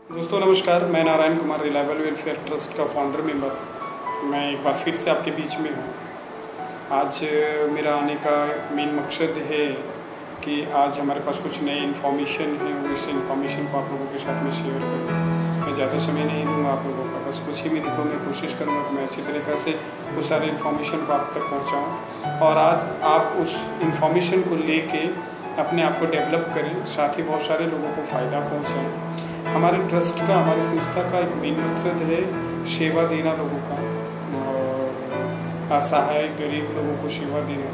दोस्तों नमस्कार, मैं Narayan Kumar reliable welfare trust का फाउंडर मेंबर। मैं एक बार फिर से आपके बीच में हूँ। आज मेरा आने का मेन मकसद है कि आज हमारे पास कुछ नए इन्फॉर्मेशन है और इस इन्फॉर्मेशन को आप लोगों के साथ में शेयर करूँ। मैं ज़्यादा समय नहीं दूँगा आप लोगों का, बस कुछ ही मिनटों में कोशिश करूँगा कि मैं अच्छी तरीक़ा से उस सारे इन्फॉर्मेशन को आप तक पहुँचाऊँ और आज आप उस इन्फॉर्मेशन को लेके अपने आप को डेवलप करें, साथ ही बहुत सारे लोगों को फ़ायदा पहुँचाएँ। हमारे ट्रस्ट का, हमारी संस्था का एक मेन मकसद है सेवा देना लोगों का, और असहाय गरीब लोगों को सेवा देना,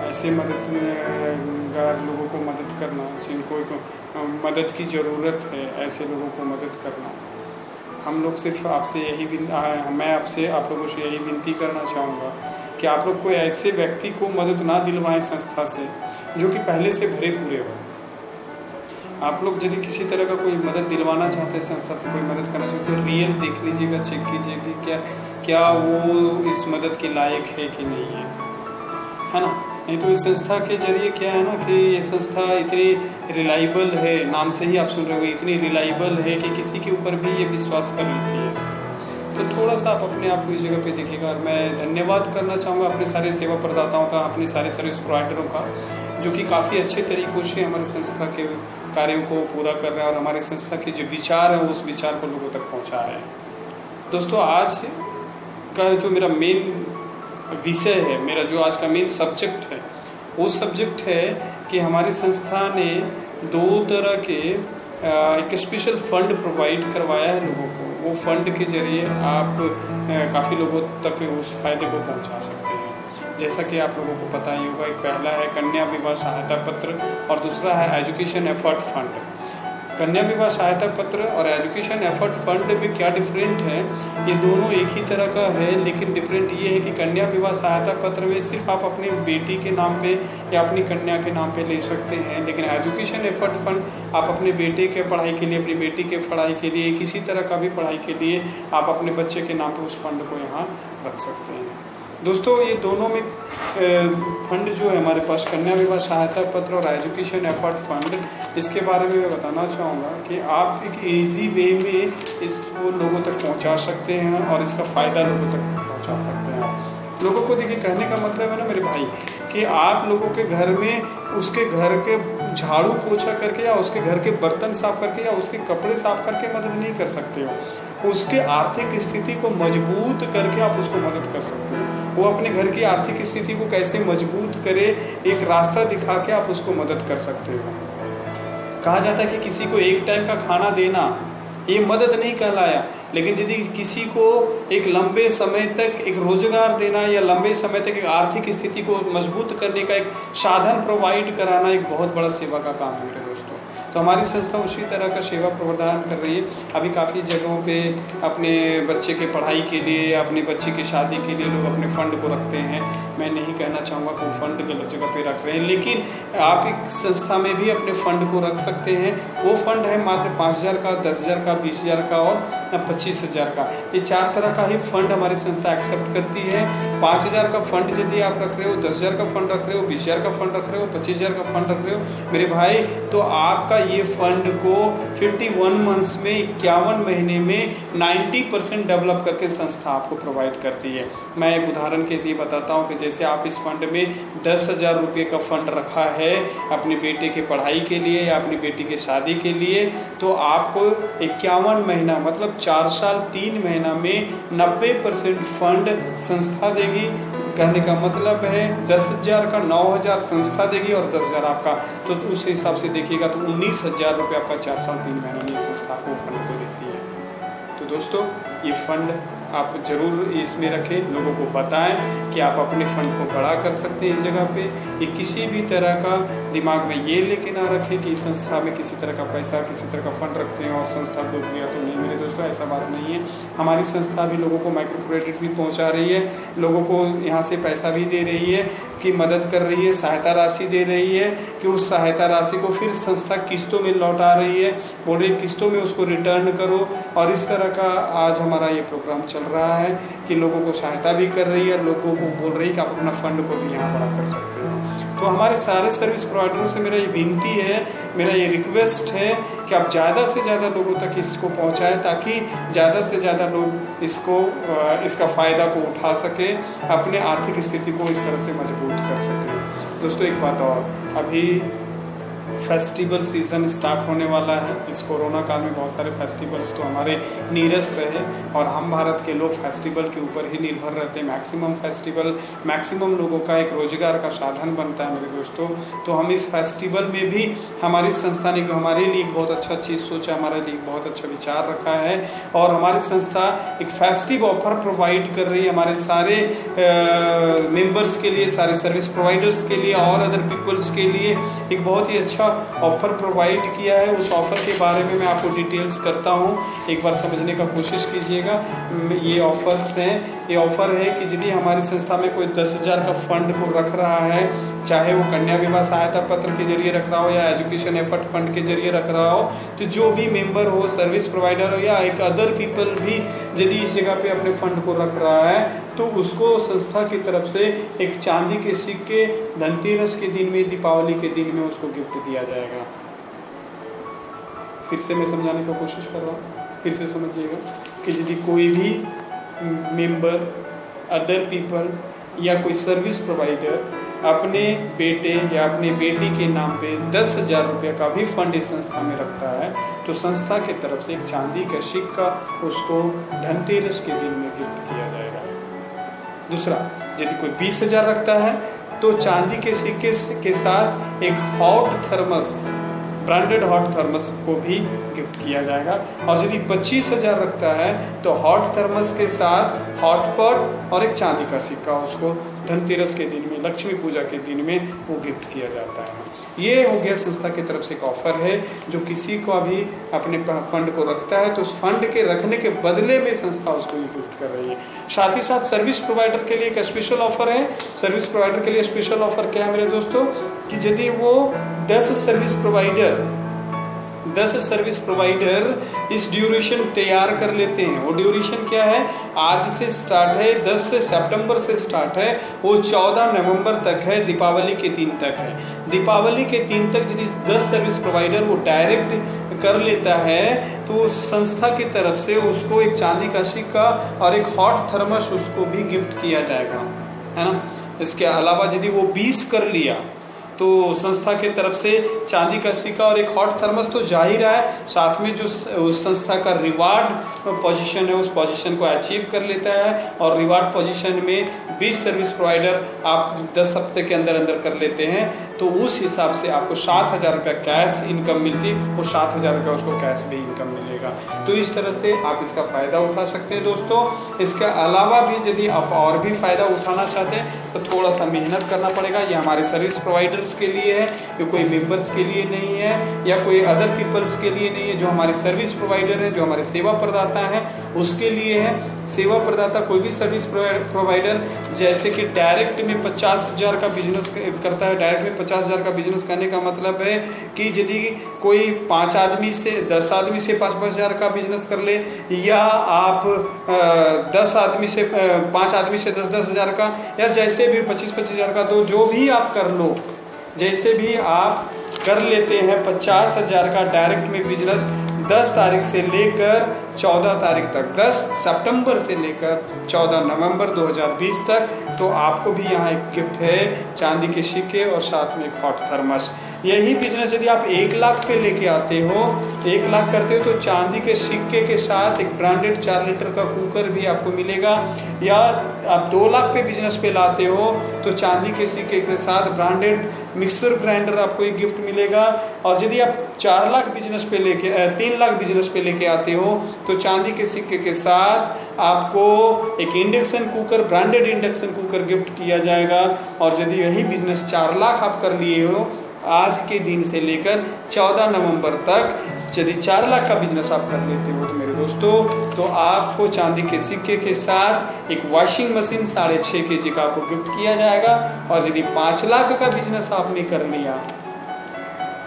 ऐसे मददगार लोगों को मदद करना, जिनको मदद की ज़रूरत है ऐसे लोगों को मदद करना। हम लोग सिर्फ आपसे मैं आपसे आप लोगों से यही विनती करना चाहूँगा कि आप लोग कोई ऐसे व्यक्ति को मदद ना दिलवाएं संस्था से जो कि पहले से भरे पूरे हो। आप लोग यदि किसी तरह का कोई मदद दिलवाना चाहते हैं, संस्था से कोई मदद करना चाहते हैं, तो रियल देख लीजिएगा, चेक कीजिएगा कि क्या वो इस मदद के लायक है कि नहीं है ना। नहीं तो इस संस्था के जरिए क्या है ना कि ये संस्था इतनी रिलायबल है, नाम से ही आप सुन रहे हो, इतनी रिलायबल है कि किसी के ऊपर भी ये विश्वास कर लेती है। तो थोड़ा सा आप अपने आप को इस जगह पे देखिएगा। और मैं धन्यवाद करना चाहूँगा अपने सारे सेवा प्रदाताओं का, अपने सारे सर्विस प्रोवाइडरों का, जो कि काफ़ी अच्छे तरीक़ों से हमारी संस्था के कार्यों को पूरा कर रहे हैं और हमारी संस्था के जो विचार हैं उस विचार को लोगों तक पहुंचा रहे हैं। दोस्तों आज का जो मेरा मेन विषय है, मेरा जो आज का मेन सब्जेक्ट है, वो सब्जेक्ट है कि हमारी संस्था ने दो तरह के एक स्पेशल फंड प्रोवाइड करवाया है लोगों को। वो फंड के जरिए आप काफ़ी लोगों तक उस फायदे को पहुंचा सकते हैं। जैसा कि आप लोगों को पता ही होगा, एक पहला है कन्या विवाह सहायता पत्र और दूसरा है एजुकेशन एफर्ट फंड। कन्या विवाह सहायता पत्र और एजुकेशन एफर्ट फंड में क्या डिफरेंट है? ये दोनों एक ही तरह का है, लेकिन डिफरेंट ये है कि कन्या विवाह सहायता पत्र में सिर्फ आप अपनी बेटी के नाम पे या अपनी कन्या के नाम पे ले सकते हैं, लेकिन एजुकेशन एफर्ट फंड आप अपने बेटे के पढ़ाई के लिए, अपनी बेटी के पढ़ाई के लिए, किसी तरह का भी पढ़ाई के लिए आप अपने बच्चे के नाम पर उस फंड को यहाँ रख सकते हैं। दोस्तों ये दोनों में फंड जो है हमारे पास, कन्या विवाह सहायता पत्र और एजुकेशन एफर्ट फंड, इसके बारे में मैं बताना चाहूँगा कि आप एक इजी वे में इसको लोगों तक पहुँचा सकते हैं और इसका फ़ायदा लोगों तक पहुँचा सकते हैं। लोगों को देखिए, कहने का मतलब है ना मेरे भाई कि आप लोगों के घर में उसके घर के झाड़ू पोछा करके या उसके घर के बर्तन साफ करके या उसके कपड़े साफ करके मदद नहीं कर सकते हो। उसके आर्थिक स्थिति को मजबूत करके आप उसको मदद कर सकते हो। वो अपने घर की आर्थिक स्थिति को कैसे मजबूत करे, एक रास्ता दिखा के आप उसको मदद कर सकते हो। कहा जाता है कि किसी को एक टाइम का खाना देना ये मदद नहीं कहलाया, लेकिन यदि किसी को एक लंबे समय तक एक रोजगार देना या लंबे समय तक एक आर्थिक स्थिति को मजबूत करने का एक साधन प्रोवाइड कराना एक बहुत बड़ा सेवा का काम है मेरे दोस्तों। तो हमारी संस्था उसी तरह का सेवा प्रदान कर रही है। अभी काफ़ी जगहों पे अपने बच्चे के पढ़ाई के लिए, अपने बच्चे की शादी के लिए लोग अपने फ़ंड को रखते हैं। मैं नहीं कहना चाहूँगा कि वो फ़ंड गलत जगह पे रख रहे हैं, लेकिन आप एक संस्था में भी अपने फ़ंड को रख सकते हैं। वो फ़ंड है मात्र 5,000 का, 10,000 का, 20,000 का और 25,000 का। ये 4 तरह का ही फंड हमारी संस्था एक्सेप्ट करती है। 5,000 का फंड यदि आप रख रहे हो, 10,000 का फंड रख रहे हो, 20,000 का फंड रख रहे हो, 25,000 का फंड रख रहे हो मेरे भाई, तो आपका ये फंड को 51 मंथ्स में, 51 महीने में 90% डेवलप करके संस्था आपको प्रोवाइड करती है। मैं एक उदाहरण के लिए बताता हूँ कि जैसे आप इस फंड में 10,000 रुपये का फंड रखा है अपने बेटे के पढ़ाई के लिए या अपनी बेटी के शादी के लिए, तो आपको 51 महीना मतलब 4 साल 3 महीना में 90% फंड संस्था देगी। कहने का मतलब है 10,000 का 9,000 संस्था देगी और 10,000 आपका, तो उस हिसाब से देखिएगा तो 19,000 रुपये आपका 4 साल 3 महीने में संस्था को फंड को देती है। तो दोस्तों ये फंड आप ज़रूर इसमें रखें, लोगों को बताएं कि आप अपने फंड को बड़ा कर सकते हैं इस जगह पे। ये किसी भी तरह का दिमाग में ये लेके ना रखें कि इस संस्था में किसी तरह का पैसा, किसी तरह का फंड रखते हैं और संस्था डूब गया तो नहीं। मेरे दोस्तों ऐसा बात नहीं है। हमारी संस्था भी लोगों को माइक्रो क्रेडिट भी पहुँचा रही है, लोगों को यहाँ से पैसा भी दे रही है, की मदद कर रही है, सहायता राशि दे रही है कि उस सहायता राशि को फिर संस्था किस्तों में लौटा रही है, बोल रही किस्तों में उसको रिटर्न करो। और इस तरह का आज हमारा ये प्रोग्राम चल रहा है कि लोगों को सहायता भी कर रही है, लोगों को बोल रही है कि आप अपना फंड को भी यहाँ बड़ा कर सकते हो। तो हमारे सारे सर्विस प्रोवाइडरों से मेरा ये विनती है, मेरा ये रिक्वेस्ट है कि आप ज़्यादा से ज़्यादा लोगों तक इसको पहुंचाएं, ताकि ज़्यादा से ज़्यादा लोग इसका फ़ायदा को उठा सकें, अपने आर्थिक स्थिति को इस तरह से मजबूत कर सकें। दोस्तों एक बात और, अभी फेस्टिवल सीज़न स्टार्ट होने वाला है। इस कोरोना काल में बहुत सारे फेस्टिवल्स तो हमारे नीरस रहे, और हम भारत के लोग फेस्टिवल के ऊपर ही निर्भर रहते हैं। मैक्सिमम फेस्टिवल मैक्सिमम लोगों का एक रोजगार का साधन बनता है मेरे दोस्तों। तो हम इस फेस्टिवल में भी हमारी संस्था ने हमारे लिए बहुत अच्छा चीज़ सोचा, हमारे लिए बहुत अच्छा विचार रखा है, और हमारी संस्था एक फेस्टिव ऑफर प्रोवाइड कर रही है हमारे सारे मेंबर्स के लिए, सारे सर्विस प्रोवाइडर्स के लिए और अदर पीपल्स के लिए एक बहुत ही अच्छा ऑफर प्रोवाइड किया है। उस ऑफर के बारे में मैं आपको डिटेल्स करता हूँ, एक बार समझने का कोशिश कीजिएगा। ये ऑफर्स हैं, ये ऑफर है कि यदि हमारी संस्था में कोई 10,000 का फंड को रख रहा है, चाहे वो कन्या विवाह सहायता पत्र के जरिए रख रहा हो या एजुकेशन एफर्ट फंड के जरिए रख रहा हो, तो जो भी मेंबर हो, सर्विस प्रोवाइडर हो या एक अदर पीपल भी यदि इस जगह पे अपने फंड को रख रहा है, तो उसको संस्था की तरफ से एक चांदी के सिक्के धनतेरस के दिन में, दीपावली के दिन में उसको गिफ्ट दिया जाएगा। फिर से मैं समझाने की कोशिश कर रहा हूँ, फिर से समझिएगा कि यदि कोई भी मेंबर, अदर पीपल या कोई सर्विस प्रोवाइडर अपने बेटे या अपने बेटी के नाम पे 10,000 रुपये का भी फंड इस संस्था में रखता है, तो संस्था की तरफ से एक चांदी का सिक्का उसको धनतेरस के दिन में गिफ्ट किया जाएगा। दूसरा, यदि कोई 20,000 रखता है तो चांदी के सिक्के के साथ एक hot thermos, branded hot thermos को भी गिफ्ट किया जाएगा। और यदि 25,000 रखता है तो हॉट थर्मस के साथ हॉट पॉट और एक चांदी का सिक्का उसको धनतेरस के दिन में, लक्ष्मी पूजा के दिन में वो गिफ्ट किया जाता है। ये हो गया संस्था की तरफ से एक ऑफर है, जो किसी को अभी अपने फंड को रखता है तो उस फंड के रखने के बदले में संस्था उसको ये गिफ्ट कर रही है। साथ ही साथ सर्विस प्रोवाइडर के लिए एक स्पेशल ऑफर है। सर्विस प्रोवाइडर के लिए स्पेशल ऑफर क्या है मेरे दोस्तों, कि यदि वो 10 सर्विस प्रोवाइडर इस ड्यूरेशन तैयार कर लेते हैं। वो ड्यूरेशन क्या है, आज से स्टार्ट है, 10 सितंबर से स्टार्ट है, वो 14 नवंबर तक है, दीपावली के दिन तक है। दीपावली के दिन तक यदि 10 सर्विस प्रोवाइडर वो डायरेक्ट कर लेता है तो संस्था की तरफ से उसको एक चांदी का सिक्का और एक हॉट थर्मस उसको भी गिफ्ट किया जाएगा, है ना। इसके अलावा यदि वो 20 कर लिया तो संस्था की तरफ से चांदी का सिक्का और एक हॉट थर्मस तो जा ही रहा है, साथ में जो उस संस्था का रिवार्ड पोजीशन है उस पोजीशन को अचीव कर लेता है। और रिवार्ड पोजीशन में 20 सर्विस प्रोवाइडर आप 10 हफ्ते के अंदर अंदर कर लेते हैं तो उस हिसाब से आपको 7,000 रुपये कैश इनकम मिलती, वो 7,000 रुपये उसको कैश भी इनकम मिलेगा। तो इस तरह से आप इसका फ़ायदा उठा सकते हैं दोस्तों। इसके अलावा भी यदि आप और भी फ़ायदा उठाना चाहते हैं तो थोड़ा सा मेहनत करना पड़ेगा। ये हमारे सर्विस प्रोवाइडर्स के लिए है, ये कोई मेंबर्स के लिए नहीं है या कोई अदर पीपल्स के लिए नहीं है। जो हमारे सर्विस प्रोवाइडर है, जो हमारे सेवा प्रदाता हैं, उसके लिए है। सेवा प्रदाता कोई भी सर्विस प्रोवाइडर जैसे कि डायरेक्ट में 50,000 का बिजनेस करता है। डायरेक्ट में 50,000 का बिजनेस करने का मतलब है कि यदि कोई 5 आदमी से 10 आदमी से 5,000 का बिजनेस कर ले, या आप 10 आदमी से 5 आदमी से 10,000 का, या जैसे भी 25,000 का, तो जो भी आप कर लो, जैसे भी आप कर लेते हैं 50,000 का डायरेक्ट में बिजनेस 10 तारीख से लेकर 14 तारीख तक, 10 सितंबर से लेकर 14 नवंबर 2020 तक, तो आपको भी यहाँ एक गिफ्ट है, चांदी के सिक्के और साथ में एक हॉट थर्मस। यही बिजनेस यदि आप 1 लाख पे लेके आते हो, 1 लाख करते हो, तो चांदी के सिक्के के साथ एक ब्रांडेड 4 लीटर का कुकर भी आपको मिलेगा। या आप 2 लाख पे बिजनेस पे लाते हो तो चांदी के सिक्के के साथ ब्रांडेड मिक्सर ग्राइंडर आपको एक गिफ्ट मिलेगा। और यदि आप 4 लाख बिजनेस पे लेके 3 लाख बिजनेस पे लेके आते हो तो चांदी के सिक्के के साथ आपको एक induction cooker, branded induction cooker gift किया जाएगा। और यदि यही बिजनेस 4 लाख आप कर लिए हो आज के दिन से लेकर 14 नवंबर तक, यदि 4 लाख का बिजनेस आप कर लेते हो तो मेरे दोस्तों, तो आपको चांदी के सिक्के के साथ एक वॉशिंग मशीन 6.5 kg का आपको गिफ्ट किया जाएगा। और यदि 5 लाख का बिजनेस आपने कर लिया,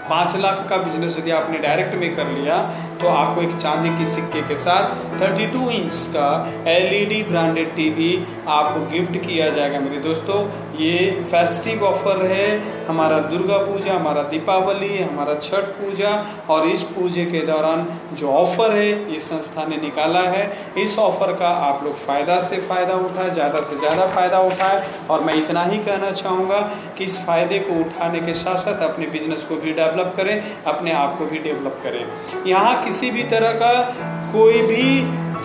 5 लाख का बिजनेस यदि आपने डायरेक्ट में कर लिया, तो आपको एक चांदी के सिक्के के साथ 32 इंच का LED ब्रांडेड टीवी आपको गिफ्ट किया जाएगा मेरे दोस्तों। ये फेस्टिव ऑफर है, हमारा दुर्गा पूजा, हमारा दीपावली, हमारा छठ पूजा और इस पूजे के दौरान जो ऑफ़र है ये संस्था ने निकाला है। इस ऑफ़र का आप लोग फ़ायदा से फ़ायदा उठाएं, ज़्यादा से ज़्यादा फ़ायदा उठाएं। और मैं इतना ही कहना चाहूँगा कि इस फ़ायदे को उठाने के साथ साथ अपने बिजनेस को भी डेवलप करें, अपने आप को भी डेवलप करें। यहाँ किसी भी तरह का कोई भी,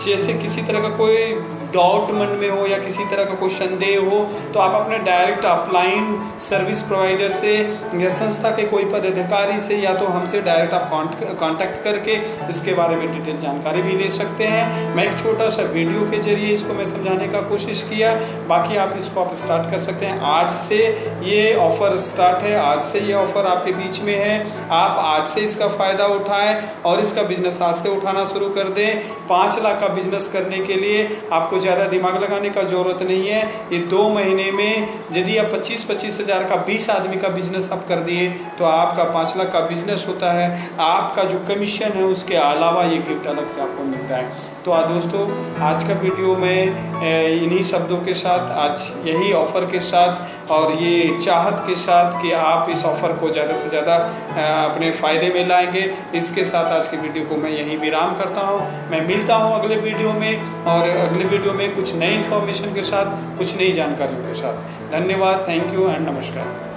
जैसे किसी तरह का कोई डाउट मन में हो या किसी तरह का कोई संदेह हो तो आप अपने डायरेक्ट अपलाइन सर्विस प्रोवाइडर से या संस्था के कोई पदाधिकारी से या तो हमसे डायरेक्ट आप कांटेक्ट करके इसके बारे में डिटेल जानकारी भी ले सकते हैं। मैं एक छोटा सा वीडियो के जरिए इसको मैं समझाने का कोशिश किया, बाकी आप इसको आप स्टार्ट कर सकते हैं। आज से ये ऑफ़र स्टार्ट है, आज से ये ऑफ़र आपके बीच में है। आप आज से इसका फ़ायदा उठाएं और इसका बिजनेस आज से उठाना शुरू कर दें। 5 लाख का बिजनेस करने के लिए आपको ज़्यादा दिमाग लगाने का ज़रूरत नहीं है। ये 2 महीने में यदि आप 25-25 हज़ार का 20 आदमी का बिजनेस आप कर दिए तो आपका 5 लाख का बिजनेस होता है। आपका जो कमीशन है उसके अलावा ये गिफ्ट अलग से आपको मिलता है। तो दोस्तों, आज का वीडियो में इन्हीं शब्दों के साथ, आज यही ऑफ़र के साथ और ये चाहत के साथ कि आप इस ऑफ़र को ज़्यादा से ज़्यादा अपने फ़ायदे में लाएंगे, इसके साथ आज की वीडियो को मैं यहीं विराम करता हूँ। मैं मिलता हूँ अगले वीडियो में और अगले वीडियो में कुछ नई इन्फॉर्मेशन के साथ, कुछ नई जानकारियों के साथ। धन्यवाद, थैंक यू एंड नमस्कार।